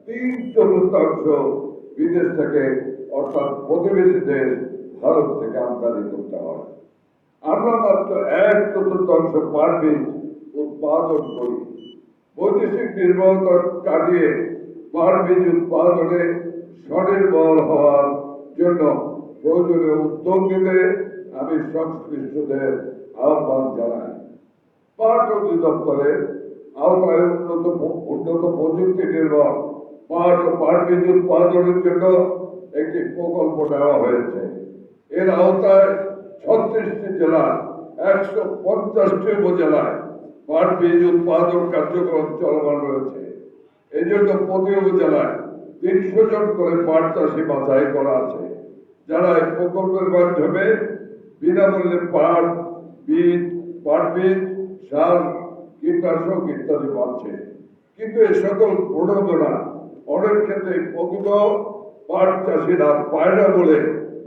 3/4 বিদেশ থেকে অর্থাৎ প্রতিবেশী দেশ ভারত থেকে আমদানি করতে হয়। আমরা মাত্র 1/4 পাট বীজ উৎপাদন করি। বৈদেশিক নির্ভরতা কাটিয়ে পাট বীজ উৎপাদনে স্বনির্ভর হওয়ার জন্য প্রয়োজনীয় উদ্যোগ নিতে আমি সংশ্লিষ্টদের আহ্বান জানাই। পাট অধিদপ্তরের আওতায় উন্নত প্রযুক্তি নির্ভর পাট ও পাট বীজ উৎপাদনের জন্য একটি প্রকল্প নেওয়া হয়েছে। এর আওতায় 36টি জেলা 150টি উপজেলায় পাট বীজ উৎপাদন কার্যক্রম চলমান রয়েছে। এই জন্য প্রতি উপজেলায় 300 জন করে পাট চাষি বাছাই করা আছে, যারা এই প্রকল্পের মাধ্যমে বিনামূল্যে পাট বীজ, সার, কীটনাশক ইত্যাদি পাচ্ছে। কিন্তু এই সকল প্রণোদনা অনেক ক্ষেত্রে প্রকৃত পাট চাষিরা পায় না বলে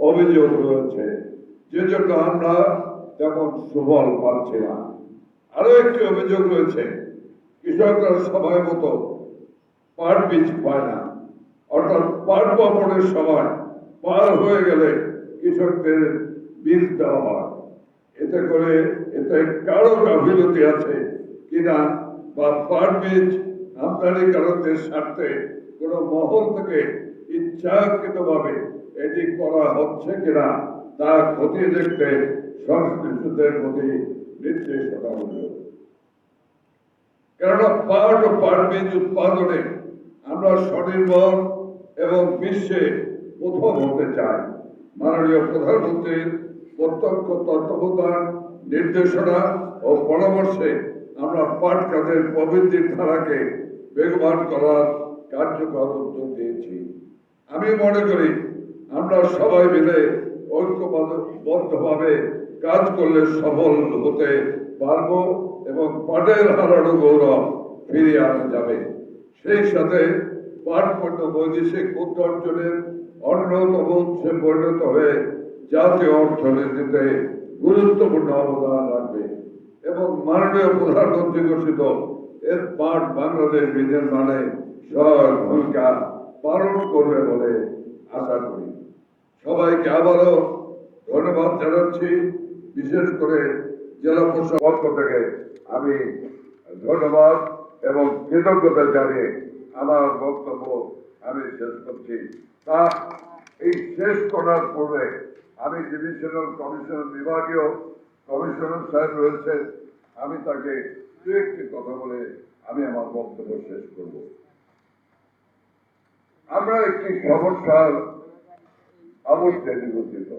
অভিযোগ রয়েছে, যে জন্য আমরা তেমন সুফল পাচ্ছি না। আরো একটি অভিযোগ রয়েছে, কৃষকরা সময় মতো পাট বীজ পায় না, অর্থাৎ পাট বপনের সময় পার হয়ে গেলে কৃষকদের বীজ দেওয়া হয়। এতে কারো গাফিলতি আছে কিনা বা পাট বীজ আমদানিকারকদের স্বার্থে কোনো মহল থেকে ইচ্ছাকৃতভাবে এটি করা হচ্ছে কিনা তা খতিয়ে দেখতে সংশ্লিষ্টদের প্রতি নির্দেশনা হল। কেননা পাট ও পাট বীজ উৎপাদনে আমরা স্বনির্ভর এবং বিশ্বে প্রথম হতে চাই। মাননীয় প্রধানমন্ত্রীর প্রত্যক্ষ তত্ত্বাবধান, নির্দেশনা ও পরামর্শে আমরা পাট খাতের প্রবৃদ্ধির ধারাকে বেগবান করার কার্যকর উদ্যোগ দিয়েছি। আমি মনে করি আমরা সবাই মিলে ঐক্যবদ্ধভাবে কাজ করলে সফল হতে পারব এবং পাটের হারানো গৌরব ফিরিয়ে আনা যাবে। সেই সাথে পাট পণ্য বৈদেশিক মুদ্রা অর্জনের অন্যতম উৎসে পরিণত হয়ে জাতীয় অর্থনীতিতে গুরুত্বপূর্ণ অবদান রাখবে এবং মাননীয় প্রধানমন্ত্রী ঘোষিত এর পাট বাংলাদেশ বিনির্মাণে সহায়ক ভূমিকা পালন করবে বলে আশা করি। সবাইকে আবারও ধন্যবাদ জানাচ্ছি। বিশেষ করে জেলা প্রশাসনের পক্ষ থেকে আমি ধন্যবাদ এবং কৃতজ্ঞতা জানিয়ে আমার বক্তব্য আমি শেষ করছি। তা এই শেষ করার পূর্বে আমি ডিভিশনাল কমিশনার, বিভাগীয় কমিশনার সাহেব রয়েছেন, আমি তাকে দু একটি কথা বলে আমি আমার বক্তব্য শেষ করব। আমরা একটি সমস্যার অবস্থায় নিবন্ধিত।